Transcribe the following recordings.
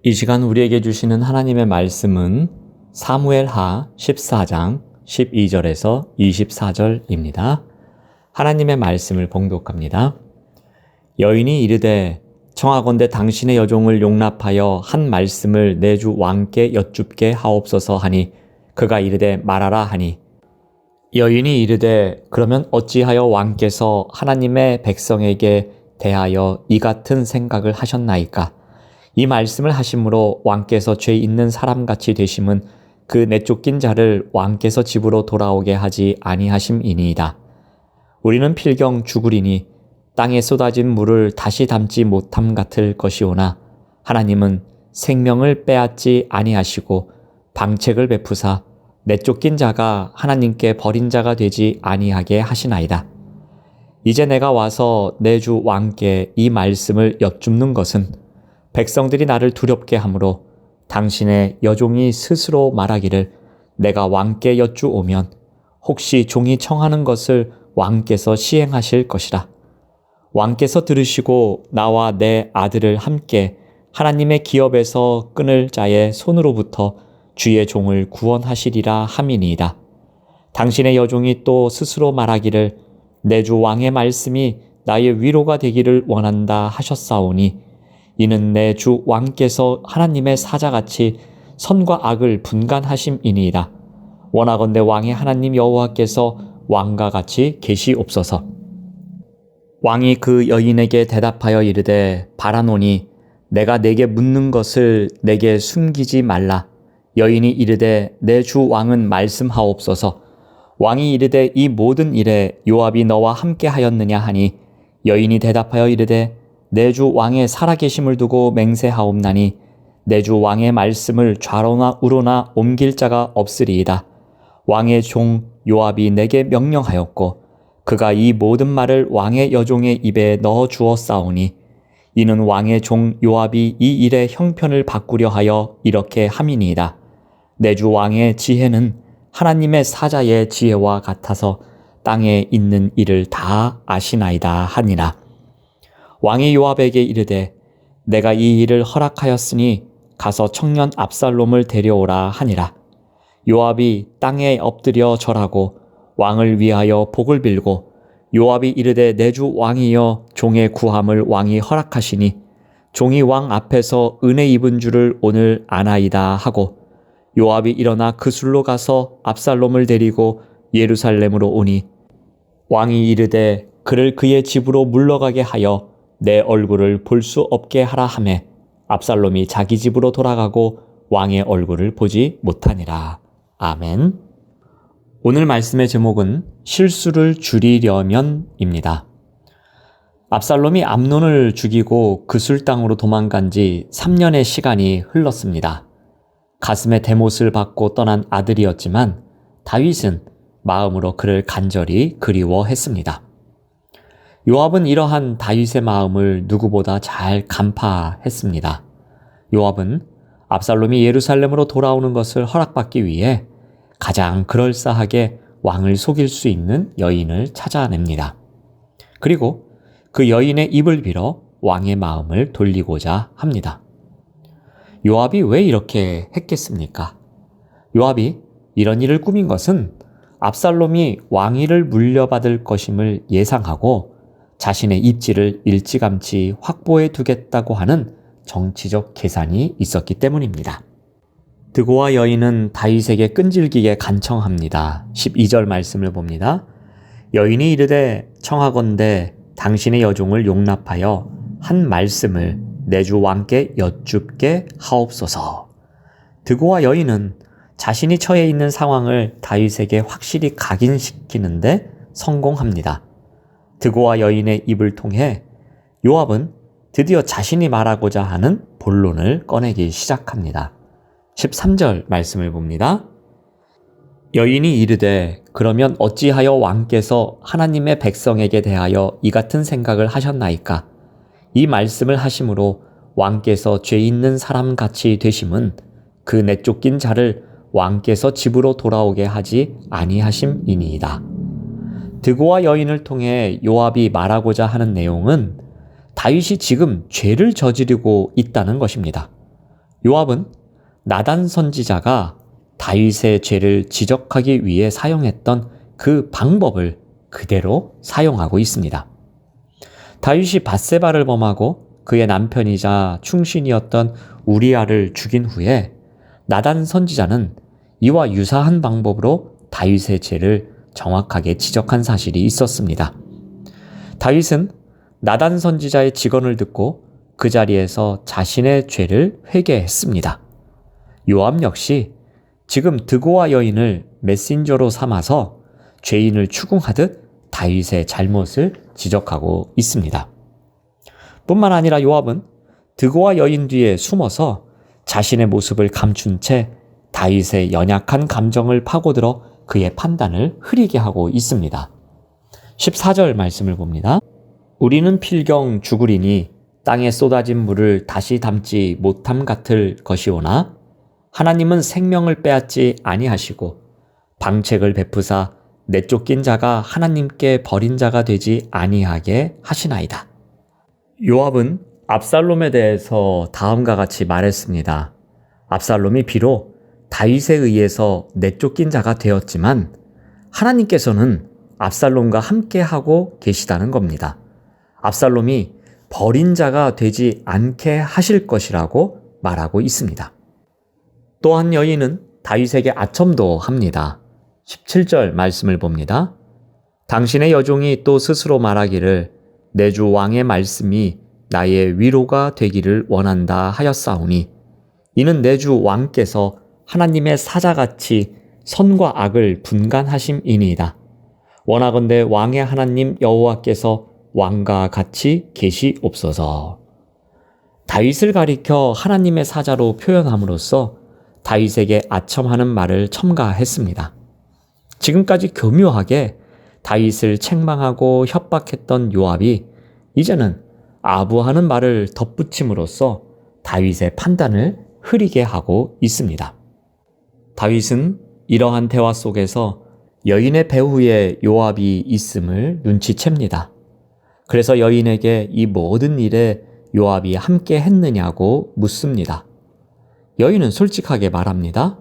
이 시간 우리에게 주시는 하나님의 말씀은 사무엘하 14장 12절에서 24절입니다. 하나님의 말씀을 봉독합니다. 여인이 이르되 청하건대 당신의 여종을 용납하여 한 말씀을 내 주 왕께 여쭙게 하옵소서 하니 그가 이르되 말하라 하니 여인이 이르되 그러면 어찌하여 왕께서 하나님의 백성에게 대하여 이 같은 생각을 하셨나이까? 이 말씀을 하심으로 왕께서 죄 있는 사람같이 되심은 그 내쫓긴 자를 왕께서 집으로 돌아오게 하지 아니하심이니이다. 우리는 필경 죽으리니 땅에 쏟아진 물을 다시 담지 못함 같을 것이오나 하나님은 생명을 빼앗지 아니하시고 방책을 베푸사 내쫓긴 자가 하나님께 버린 자가 되지 아니하게 하시나이다. 이제 내가 와서 내 주 왕께 이 말씀을 여쭙는 것은 백성들이 나를 두렵게 하므로 당신의 여종이 스스로 말하기를 내가 왕께 여쭈오면 혹시 종이 청하는 것을 왕께서 시행하실 것이라. 왕께서 들으시고 나와 내 아들을 함께 하나님의 기업에서 끊을 자의 손으로부터 주의 종을 구원하시리라 함이니이다. 당신의 여종이 또 스스로 말하기를 내 주 왕의 말씀이 나의 위로가 되기를 원한다 하셨사오니 이는 내 주 왕께서 하나님의 사자같이 선과 악을 분간하심이니이다. 원하건대 왕의 하나님 여호와께서 왕과 같이 계시옵소서. 왕이 그 여인에게 대답하여 이르되 바라노니 내가 내게 묻는 것을 내게 숨기지 말라. 여인이 이르되 내 주 왕은 말씀하옵소서. 왕이 이르되 이 모든 일에 요압이 너와 함께 하였느냐 하니 여인이 대답하여 이르되 내 주 왕의 살아계심을 두고 맹세하옵나니 내 주 왕의 말씀을 좌로나 우로나 옮길 자가 없으리이다. 왕의 종 요압이 내게 명령하였고 그가 이 모든 말을 왕의 여종의 입에 넣어 주었사오니 이는 왕의 종 요압이 이 일의 형편을 바꾸려 하여 이렇게 함이니이다. 내 주 왕의 지혜는 하나님의 사자의 지혜와 같아서 땅에 있는 일을 다 아시나이다 하니라. 왕이 요압에게 이르되 내가 이 일을 허락하였으니 가서 청년 압살롬을 데려오라 하니라. 요압이 땅에 엎드려 절하고 왕을 위하여 복을 빌고 요압이 이르되 내 주 왕이여 종의 구함을 왕이 허락하시니 종이 왕 앞에서 은혜 입은 줄을 오늘 아나이다 하고 요압이 일어나 그술로 가서 압살롬을 데리고 예루살렘으로 오니 왕이 이르되 그를 그의 집으로 물러가게 하여 내 얼굴을 볼 수 없게 하라 하매 압살롬이 자기 집으로 돌아가고 왕의 얼굴을 보지 못하니라. 아멘. 오늘 말씀의 제목은 실수를 줄이려면입니다. 압살롬이 암논을 죽이고 그술 땅으로 도망간 지 3년의 시간이 흘렀습니다. 가슴에 대못을 받고 떠난 아들이었지만 다윗은 마음으로 그를 간절히 그리워했습니다. 요압은 이러한 다윗의 마음을 누구보다 잘 간파했습니다. 요압은 압살롬이 예루살렘으로 돌아오는 것을 허락받기 위해 가장 그럴싸하게 왕을 속일 수 있는 여인을 찾아냅니다. 그리고 그 여인의 입을 빌어 왕의 마음을 돌리고자 합니다. 요압이 왜 이렇게 했겠습니까? 요압이 이런 일을 꾸민 것은 압살롬이 왕위를 물려받을 것임을 예상하고 자신의 입지를 일찌감치 확보해 두겠다고 하는 정치적 계산이 있었기 때문입니다. 드고와 여인은 다윗에게 끈질기게 간청합니다. 12절 말씀을 봅니다. 여인이 이르되 청하건대 당신의 여종을 용납하여 한 말씀을 내 주 왕께 여쭙게 하옵소서. 드고와 여인은 자신이 처해 있는 상황을 다윗에게 확실히 각인시키는데 성공합니다. 드고와 여인의 입을 통해 요압은 드디어 자신이 말하고자 하는 본론을 꺼내기 시작합니다. 13절 말씀을 봅니다. 여인이 이르되 그러면 어찌하여 왕께서 하나님의 백성에게 대하여 이 같은 생각을 하셨나이까? 이 말씀을 하심으로 왕께서 죄 있는 사람같이 되심은 그 내쫓긴 자를 왕께서 집으로 돌아오게 하지 아니하심이니이다. 드고와 여인을 통해 요압이 말하고자 하는 내용은 다윗이 지금 죄를 저지르고 있다는 것입니다. 요압은 나단 선지자가 다윗의 죄를 지적하기 위해 사용했던 그 방법을 그대로 사용하고 있습니다. 다윗이 밧세바를 범하고 그의 남편이자 충신이었던 우리아를 죽인 후에 나단 선지자는 이와 유사한 방법으로 다윗의 죄를 정확하게 지적한 사실이 있었습니다. 다윗은 나단 선지자의 직언을 듣고 그 자리에서 자신의 죄를 회개했습니다. 요압 역시 지금 드고아 여인을 메신저로 삼아서 죄인을 추궁하듯 다윗의 잘못을 지적하고 있습니다. 뿐만 아니라 요압은 드고아 여인 뒤에 숨어서 자신의 모습을 감춘 채 다윗의 연약한 감정을 파고들어 그의 판단을 흐리게 하고 있습니다. 14절 말씀을 봅니다. 우리는 필경 죽으리니 땅에 쏟아진 물을 다시 담지 못함 같을 것이오나 하나님은 생명을 빼앗지 아니하시고 방책을 베푸사 내쫓긴 자가 하나님께 버린 자가 되지 아니하게 하시나이다. 요압은 압살롬에 대해서 다음과 같이 말했습니다. 압살롬이 비록 다윗에 의해서 내쫓긴 자가 되었지만 하나님께서는 압살롬과 함께하고 계시다는 겁니다. 압살롬이 버린 자가 되지 않게 하실 것이라고 말하고 있습니다. 또한 여인은 다윗에게 아첨도 합니다. 17절 말씀을 봅니다. 당신의 여종이 또 스스로 말하기를 내 주 왕의 말씀이 나의 위로가 되기를 원한다 하였사오니 이는 내 주 왕께서 하나님의 사자같이 선과 악을 분간하심이니이다. 원하건대 왕의 하나님 여호와께서 왕과 같이 계시옵소서. 다윗을 가리켜 하나님의 사자로 표현함으로써 다윗에게 아첨하는 말을 첨가했습니다. 지금까지 교묘하게 다윗을 책망하고 협박했던 요압이 이제는 아부하는 말을 덧붙임으로써 다윗의 판단을 흐리게 하고 있습니다. 다윗은 이러한 대화 속에서 여인의 배후에 요압이 있음을 눈치챕니다. 그래서 여인에게 이 모든 일에 요압이 함께 했느냐고 묻습니다. 여인은 솔직하게 말합니다.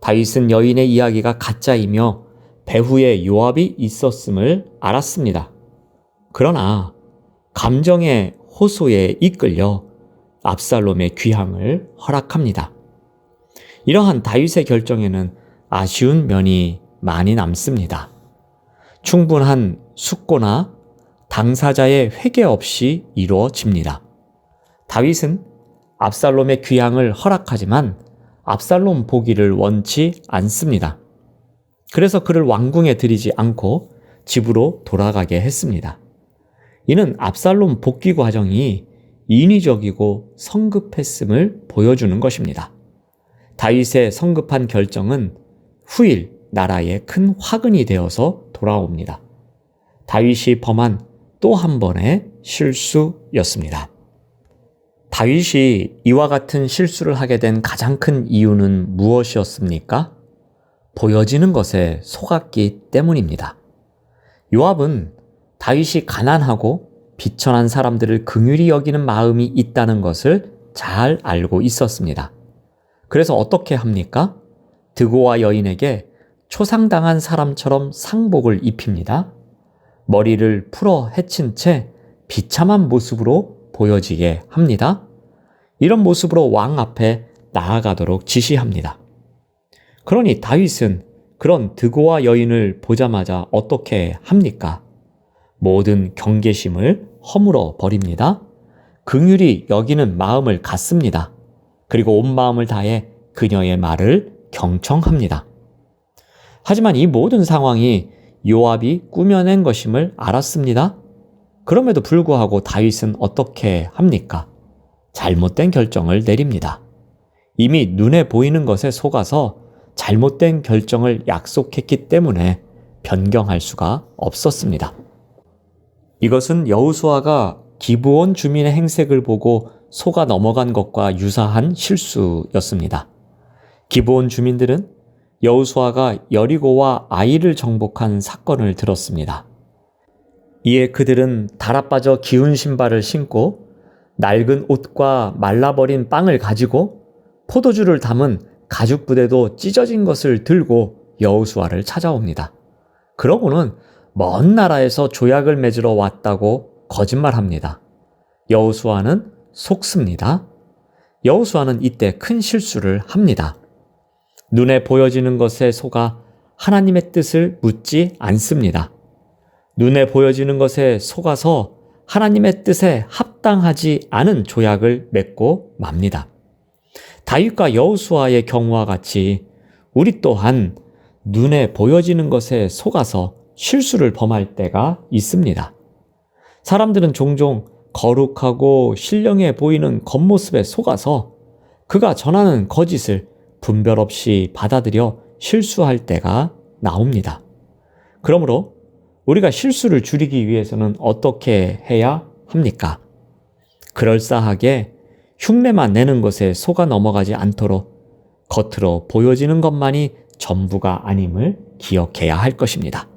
다윗은 여인의 이야기가 가짜이며 배후에 요압이 있었음을 알았습니다. 그러나 감정의 호소에 이끌려 압살롬의 귀향을 허락합니다. 이러한 다윗의 결정에는 아쉬운 면이 많이 남습니다. 충분한 숙고나 당사자의 회개 없이 이루어집니다. 다윗은 압살롬의 귀향을 허락하지만 압살롬 보기를 원치 않습니다. 그래서 그를 왕궁에 들이지 않고 집으로 돌아가게 했습니다. 이는 압살롬 복귀 과정이 인위적이고 성급했음을 보여주는 것입니다. 다윗의 성급한 결정은 후일 나라에 큰 화근이 되어서 돌아옵니다. 다윗이 범한 또 한 번의 실수였습니다. 다윗이 이와 같은 실수를 하게 된 가장 큰 이유는 무엇이었습니까? 보여지는 것에 속았기 때문입니다. 요압은 다윗이 가난하고 비천한 사람들을 긍휼히 여기는 마음이 있다는 것을 잘 알고 있었습니다. 그래서 어떻게 합니까? 드고아 여인에게 초상당한 사람처럼 상복을 입힙니다. 머리를 풀어 헤친 채 비참한 모습으로 보여지게 합니다. 이런 모습으로 왕 앞에 나아가도록 지시합니다. 그러니 다윗은 그런 드고아 여인을 보자마자 어떻게 합니까? 모든 경계심을 허물어 버립니다. 긍휼히 여기는 마음을 갖습니다. 그리고 온 마음을 다해 그녀의 말을 경청합니다. 하지만 이 모든 상황이 요압이 꾸며낸 것임을 알았습니다. 그럼에도 불구하고 다윗은 어떻게 합니까? 잘못된 결정을 내립니다. 이미 눈에 보이는 것에 속아서 잘못된 결정을 약속했기 때문에 변경할 수가 없었습니다. 이것은 여호수아가 기브온 주민의 행색을 보고 속아 넘어간 것과 유사한 실수였습니다. 기브온 주민들은 여호수아가 여리고와 아이를 정복한 사건을 들었습니다. 이에 그들은 달아빠져 기운 신발을 신고 낡은 옷과 말라버린 빵을 가지고 포도주를 담은 가죽 부대도 찢어진 것을 들고 여호수아를 찾아옵니다. 그러고는 먼 나라에서 조약을 맺으러 왔다고 거짓말합니다. 여호수아는 속습니다. 여호수아는 이때 큰 실수를 합니다. 눈에 보여지는 것에 속아 하나님의 뜻을 묻지 않습니다. 눈에 보여지는 것에 속아서 하나님의 뜻에 합당하지 않은 조약을 맺고 맙니다. 다윗과 여호수아의 경우와 같이 우리 또한 눈에 보여지는 것에 속아서 실수를 범할 때가 있습니다. 사람들은 종종 거룩하고 신령해 보이는 겉모습에 속아서 그가 전하는 거짓을 분별 없이 받아들여 실수할 때가 나옵니다. 그러므로 우리가 실수를 줄이기 위해서는 어떻게 해야 합니까? 그럴싸하게 흉내만 내는 것에 속아 넘어가지 않도록 겉으로 보여지는 것만이 전부가 아님을 기억해야 할 것입니다.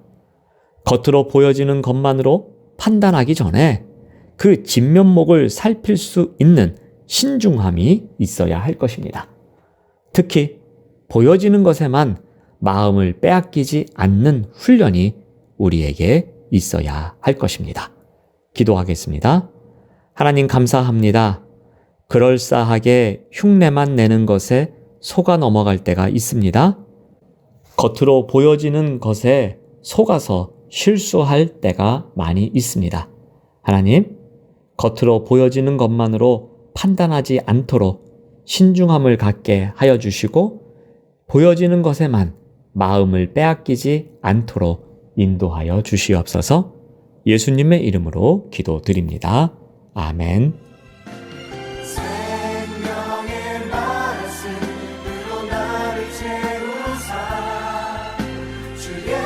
겉으로 보여지는 것만으로 판단하기 전에 그 진면목을 살필 수 있는 신중함이 있어야 할 것입니다. 특히 보여지는 것에만 마음을 빼앗기지 않는 훈련이 우리에게 있어야 할 것입니다. 기도하겠습니다. 하나님 감사합니다. 그럴싸하게 흉내만 내는 것에 속아 넘어갈 때가 있습니다. 겉으로 보여지는 것에 속아서 실수할 때가 많이 있습니다. 하나님, 겉으로 보여지는 것만으로 판단하지 않도록 신중함을 갖게 하여 주시고 보여지는 것에만 마음을 빼앗기지 않도록 인도하여 주시옵소서. 예수님의 이름으로 기도드립니다. 아멘. 생명의 말씀으로 나를 채우사 주의